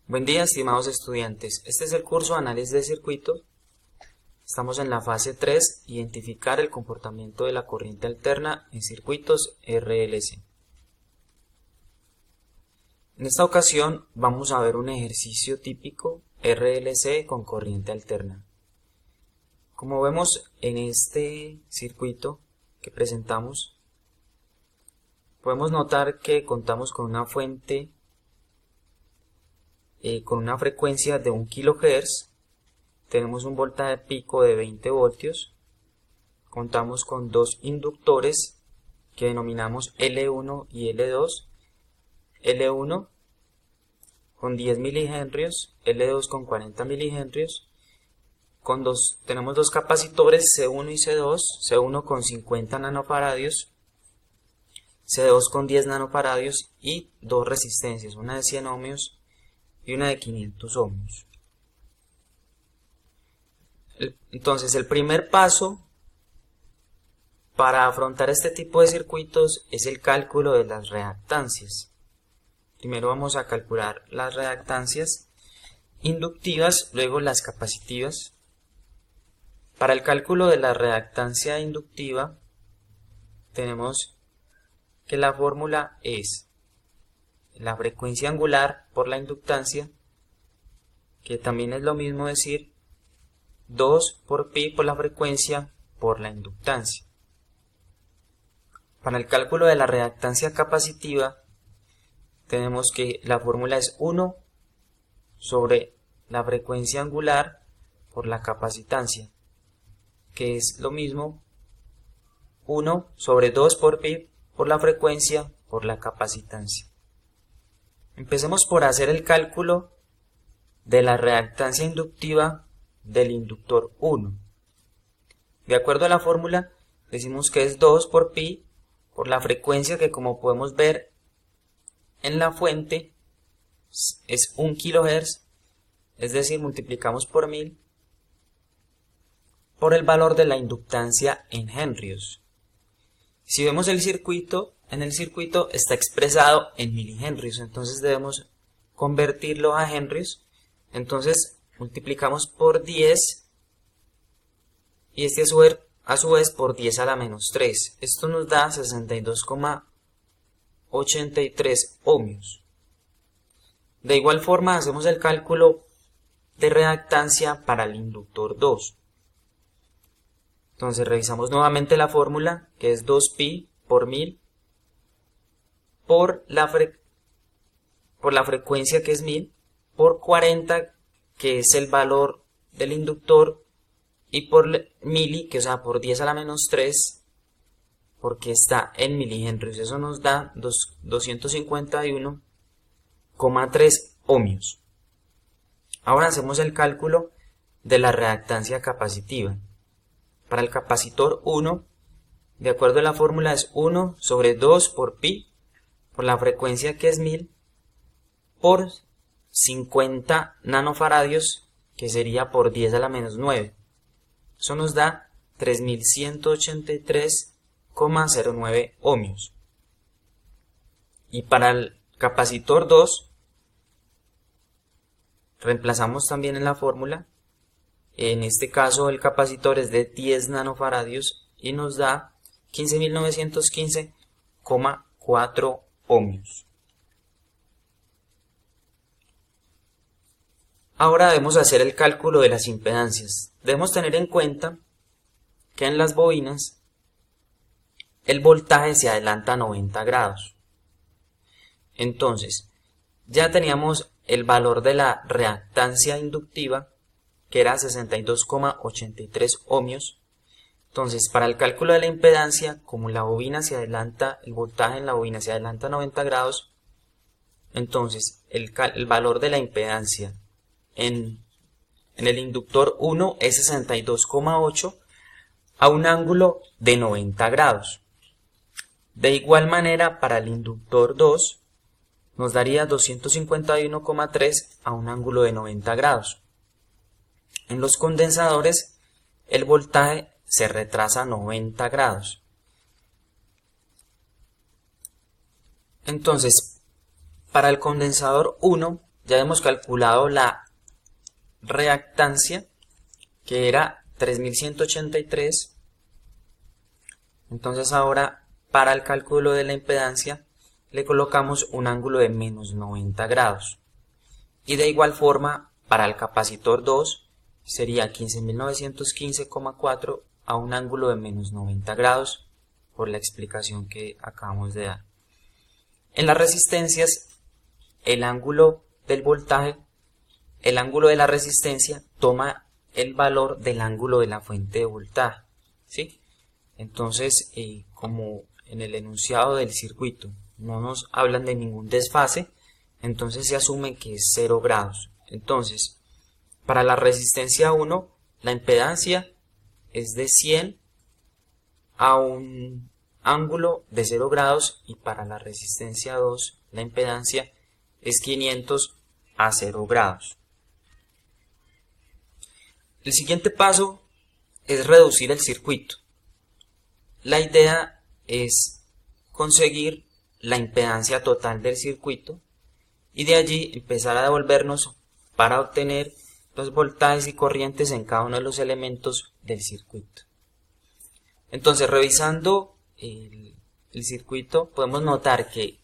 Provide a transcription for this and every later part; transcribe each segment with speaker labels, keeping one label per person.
Speaker 1: Buen día, estimados estudiantes. Este es el curso de análisis de circuitos. Estamos en la fase 3, identificar el comportamiento de la corriente alterna en circuitos RLC. En esta ocasión vamos a ver un ejercicio típico RLC con corriente alterna. Como vemos en este circuito que presentamos, podemos notar que contamos con una fuente con una frecuencia de 1 kHz, tenemos un voltaje pico de 20 voltios, contamos con dos inductores que denominamos L1 y L2, L1 con 10 milihenrios, L2 con 40 milihenrios, tenemos dos capacitores C1 y C2, C1 con 50 nanofaradios, C2 con 10 nanofaradios y dos resistencias, una de 100 ohmios y una de 500 ohmios. Entonces, el primer paso para afrontar este tipo de circuitos es el cálculo de las reactancias. Primero vamos a calcular las reactancias inductivas, luego las capacitivas. Para el cálculo de la reactancia inductiva tenemos que la fórmula es la frecuencia angular por la inductancia, que también es lo mismo decir 2 por pi por la frecuencia por la inductancia. Para el cálculo de la reactancia capacitiva tenemos que la fórmula es 1 sobre la frecuencia angular por la capacitancia, que es lo mismo 1 sobre 2 por pi por la frecuencia por la capacitancia. Empecemos por hacer el cálculo de la reactancia inductiva del inductor 1. De acuerdo a la fórmula, decimos que es 2 por pi por la frecuencia, que como podemos ver en la fuente es 1 kHz, es decir, multiplicamos por 1000 por el valor de la inductancia en henrios. Si vemos el circuito, en el circuito está expresado en milihenrios, entonces debemos convertirlo a henrios. Entonces multiplicamos por 10 y este a su vez por 10 a la menos 3. Esto nos da 62,83 ohmios. De igual forma hacemos el cálculo de reactancia para el inductor 2. Entonces revisamos nuevamente la fórmula, que es 2pi por 1000 por la frecuencia, que es 1000, por 40, que es el valor del inductor, y por mili, que por 10 a la menos 3, porque está en milihenrios. Eso nos da 251,3 ohmios. Ahora hacemos el cálculo de la reactancia capacitiva. Para el capacitor 1, de acuerdo a la fórmula, es 1 sobre 2 por pi por la frecuencia, que es 1000, por 50 nanofaradios, que sería por 10 a la menos 9. Eso nos da 3183,09 ohmios. Y para el capacitor 2, reemplazamos también en la fórmula. En este caso el capacitor es de 10 nanofaradios y nos da 15.915,4 ohmios. Ahora debemos hacer el cálculo de las impedancias. Debemos tener en cuenta que en las bobinas el voltaje se adelanta a 90 grados. Entonces, ya teníamos el valor de la reactancia inductiva, que era 62,83 ohmios. Entonces, para el cálculo de la impedancia, como la bobina se adelanta, el voltaje en la bobina se adelanta a 90 grados, entonces el valor de la impedancia en el inductor 1 es 62,8 a un ángulo de 90 grados. De igual manera, para el inductor 2 nos daría 251,3 a un ángulo de 90 grados. En los condensadores el voltaje se retrasa a 90 grados. Entonces, para el condensador 1 ya hemos calculado la reactancia, que era 3183. Entonces ahora, para el cálculo de la impedancia, le colocamos un ángulo de menos 90 grados. Y de igual forma, para el capacitor 2, sería 15.915,4 a un ángulo de menos 90 grados, por la explicación que acabamos de dar. En las resistencias, el ángulo del voltaje, el ángulo de la resistencia, toma el valor del ángulo de la fuente de voltaje, ¿sí? Entonces, como en el enunciado del circuito no nos hablan de ningún desfase, entonces se asume que es 0 grados. Entonces, para la resistencia 1, la impedancia es de 100 a un ángulo de 0 grados, y para la resistencia 2, la impedancia es 500 a 0 grados. El siguiente paso es reducir el circuito. La idea es conseguir la impedancia total del circuito y de allí empezar a devolvernos para obtener los voltajes y corrientes en cada uno de los elementos del circuito. Entonces, revisando el circuito, podemos notar que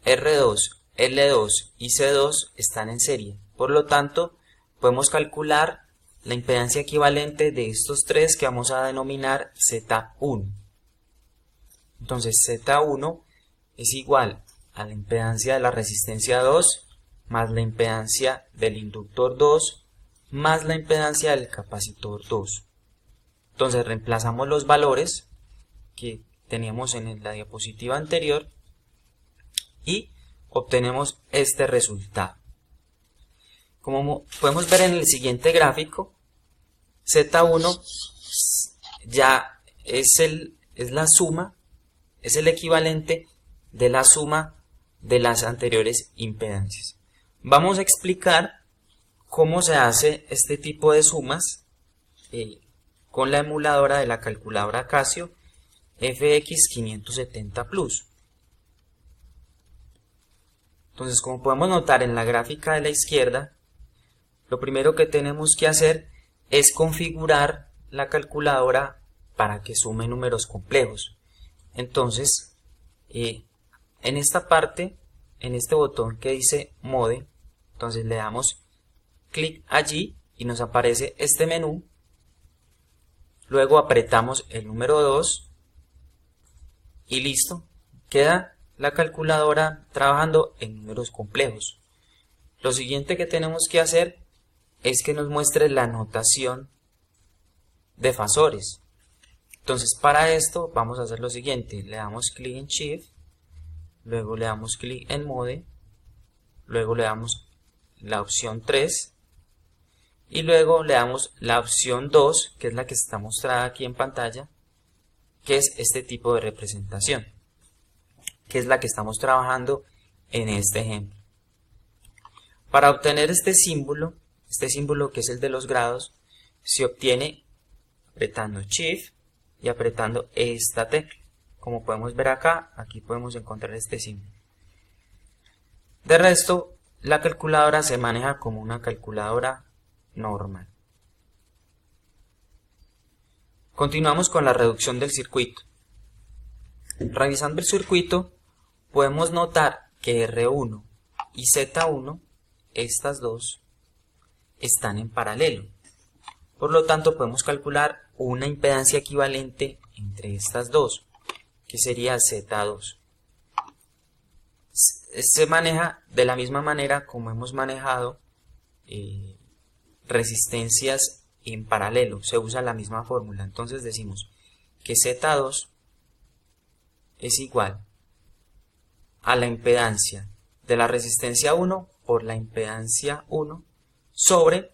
Speaker 1: R2, L2 y C2 están en serie. Por lo tanto, podemos calcular la impedancia equivalente de estos tres, que vamos a denominar Z1. Entonces, Z1 es igual a la impedancia de la resistencia 2 más la impedancia del inductor 2 más la impedancia del capacitor 2. Entonces, reemplazamos los valores que teníamos en la diapositiva anterior y obtenemos este resultado. Como podemos ver en el siguiente gráfico, Z1 ya es la suma, es el equivalente de la suma de las anteriores impedancias. Vamos a explicar cómo se hace este tipo de sumas con la emuladora de la calculadora Casio FX570 Plus. Entonces, como podemos notar en la gráfica de la izquierda, lo primero que tenemos que hacer es configurar la calculadora para que sume números complejos. Entonces, en esta parte, en este botón que dice Mode, entonces le damos clic allí y nos aparece este menú. Luego apretamos el número 2 y listo, queda la calculadora trabajando en números complejos. Lo siguiente que tenemos que hacer es que nos muestre la notación de fasores. Entonces, para esto vamos a hacer lo siguiente: le damos clic en Shift, luego le damos clic en Mode, luego le damos la opción 3 y luego le damos la opción 2, que es la que está mostrada aquí en pantalla, que es este tipo de representación, que es la que estamos trabajando en este ejemplo. Para obtener este símbolo que es el de los grados, se obtiene apretando Shift y apretando esta tecla. Como podemos ver acá, aquí podemos encontrar este símbolo. De resto, la calculadora se maneja como una calculadora normal. Continuamos con la reducción del circuito. Revisando el circuito, podemos notar que R1 y Z1, estas dos, están en paralelo. Por lo tanto, podemos calcular una impedancia equivalente entre estas dos, que sería Z2. Se maneja de la misma manera como hemos manejado resistencias en paralelo. Se usa la misma fórmula. Entonces decimos que Z2 es igual a la impedancia de la resistencia 1 por la impedancia 1 sobre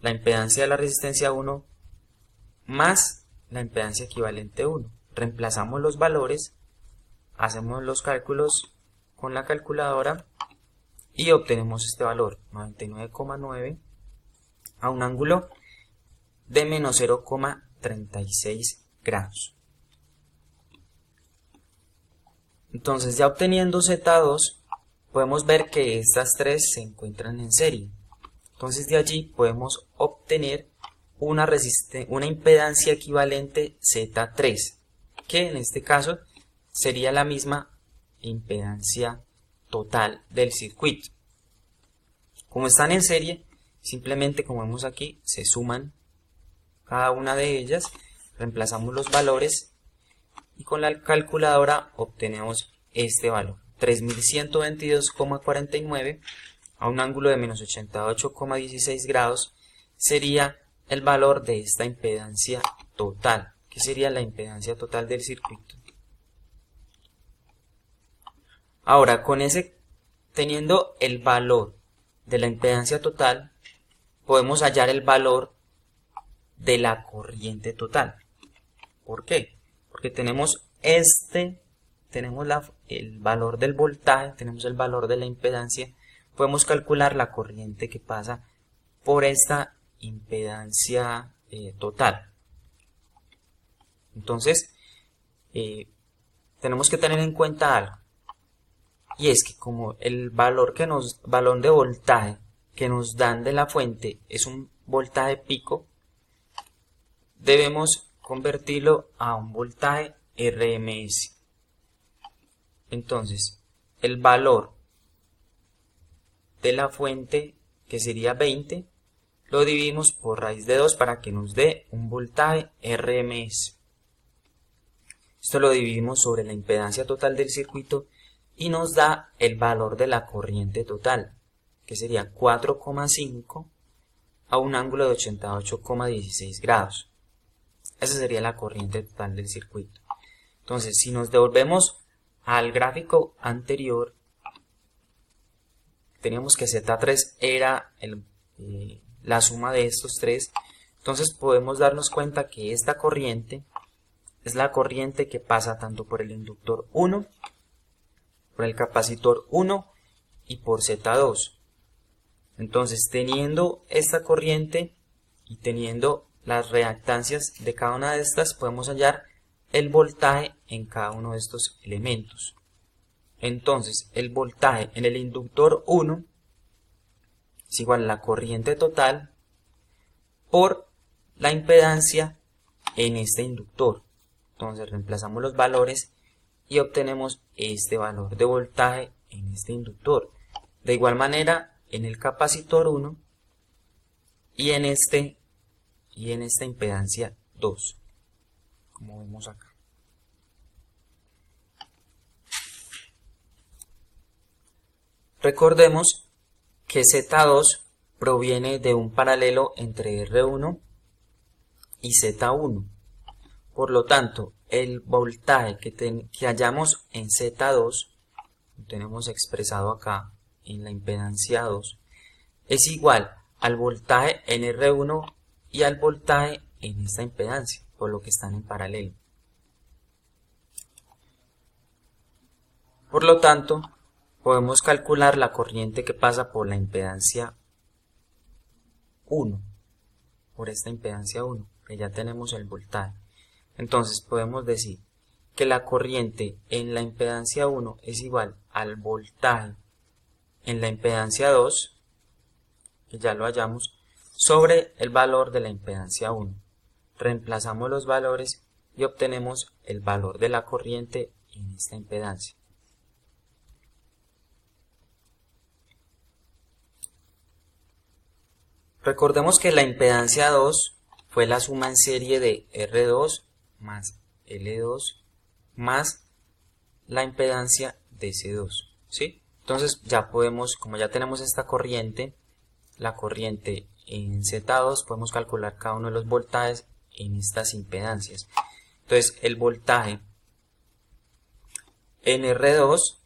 Speaker 1: la impedancia de la resistencia 1 más la impedancia equivalente 1. Reemplazamos los valores, hacemos los cálculos con la calculadora y obtenemos este valor, 99,9 a un ángulo de menos 0,36 grados. Entonces, ya obteniendo Z2, podemos ver que estas tres se encuentran en serie. Entonces de allí podemos obtener una impedancia equivalente Z3, que en este caso sería la misma impedancia total del circuito. Como están en serie, simplemente como vemos aquí, se suman cada una de ellas, reemplazamos los valores y con la calculadora obtenemos este valor, 3122,49 a un ángulo de menos 88,16 grados, sería el valor de esta impedancia total, que sería la impedancia total del circuito. Ahora, teniendo el valor de la impedancia total, podemos hallar el valor de la corriente total. ¿Por qué? Porque tenemos el valor del voltaje, tenemos el valor de la impedancia, podemos calcular la corriente que pasa por esta impedancia total. Entonces, tenemos que tener en cuenta algo, y es que como el valor de voltaje que nos dan de la fuente es un voltaje pico, debemos convertirlo a un voltaje RMS. Entonces, el valor de la fuente, que sería 20, lo dividimos por raíz de 2 para que nos dé un voltaje RMS. Esto lo dividimos sobre la impedancia total del circuito y nos da el valor de la corriente total, que sería 4,5 a un ángulo de 88,16 grados. Esa sería la corriente total del circuito. Entonces, si nos devolvemos al gráfico anterior, teníamos que Z3 era la suma de estos tres. Entonces podemos darnos cuenta que esta corriente es la corriente que pasa tanto por el inductor 1, por el capacitor 1 y por Z2. Entonces, teniendo esta corriente y teniendo las reactancias de cada una de estas, podemos hallar el voltaje en cada uno de estos elementos. Entonces, el voltaje en el inductor 1 es igual a la corriente total por la impedancia en este inductor. Entonces, reemplazamos los valores y obtenemos este valor de voltaje en este inductor. De igual manera, en el capacitor 1 y en esta impedancia 2, como vemos acá. Recordemos que Z2 proviene de un paralelo entre R1 y Z1. Por lo tanto, el voltaje que hallamos en Z2, lo tenemos expresado acá en la impedancia 2, es igual al voltaje en R1 y al voltaje en esta impedancia, por lo que están en paralelo. Por lo tanto, podemos calcular la corriente que pasa por la impedancia 1, por esta impedancia 1, que ya tenemos el voltaje. Entonces podemos decir que la corriente en la impedancia 1 es igual al voltaje en la impedancia 2, que ya lo hallamos, sobre el valor de la impedancia 1. Reemplazamos los valores y obtenemos el valor de la corriente en esta impedancia. Recordemos que la impedancia 2 fue la suma en serie de R2 más L2 más la impedancia de C2, ¿sí? Entonces ya podemos, como ya tenemos esta corriente, la corriente en Z2, podemos calcular cada uno de los voltajes en estas impedancias. Entonces el voltaje en R2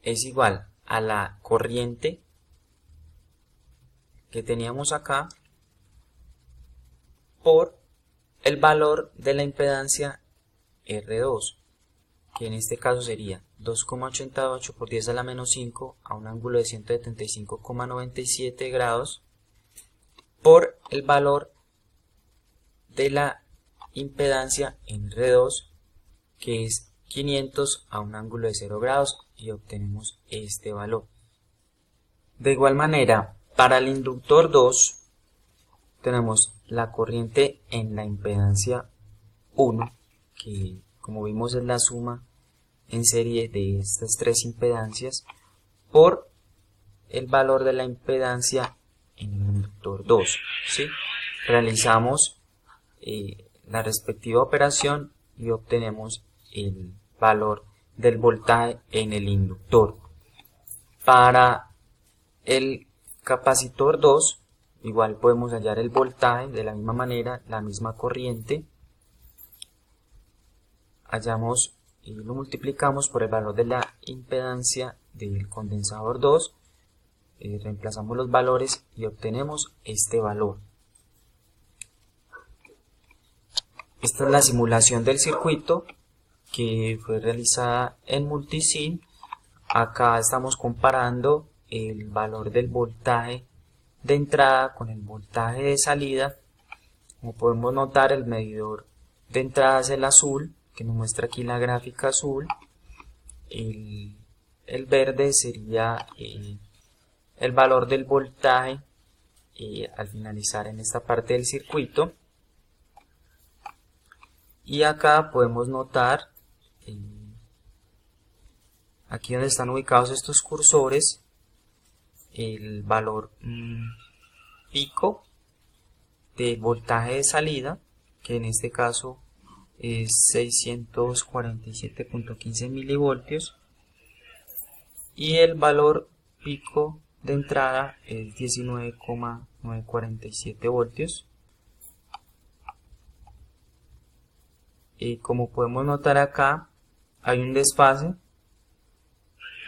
Speaker 1: es igual a la corriente que teníamos acá por el valor de la impedancia R2, que en este caso sería 2,88 por 10 a la menos 5 a un ángulo de 175,97 grados por el valor de la impedancia en R2, que es 500 a un ángulo de 0 grados, y obtenemos este valor. De igual manera, para el inductor 2 tenemos la corriente en la impedancia 1, que como vimos es la suma en serie de estas tres impedancias, por el valor de la impedancia en el inductor 2. ¿Sí? Realizamos la respectiva operación y obtenemos el valor del voltaje en el inductor. Para el capacitor 2 igual podemos hallar el voltaje de la misma manera, la misma corriente. Hallamos y lo multiplicamos por el valor de la impedancia del condensador 2, reemplazamos los valores y obtenemos este valor. Esta es la simulación del circuito que fue realizada en Multisim. Acá estamos comparando el valor del voltaje de entrada con el voltaje de salida. Como podemos notar, el medidor de entrada es el azul, que nos muestra aquí la gráfica azul. El verde sería el valor del voltaje al finalizar en esta parte del circuito. Y acá podemos notar, aquí donde están ubicados estos cursores, el valor pico del voltaje de salida, que en este caso es 647.15 milivoltios, y el valor pico de entrada es 19,947 voltios. Y como podemos notar acá, hay un desfase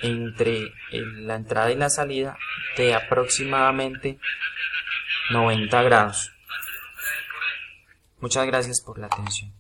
Speaker 1: entre la entrada y la salida de aproximadamente 90 grados. Muchas gracias por la atención.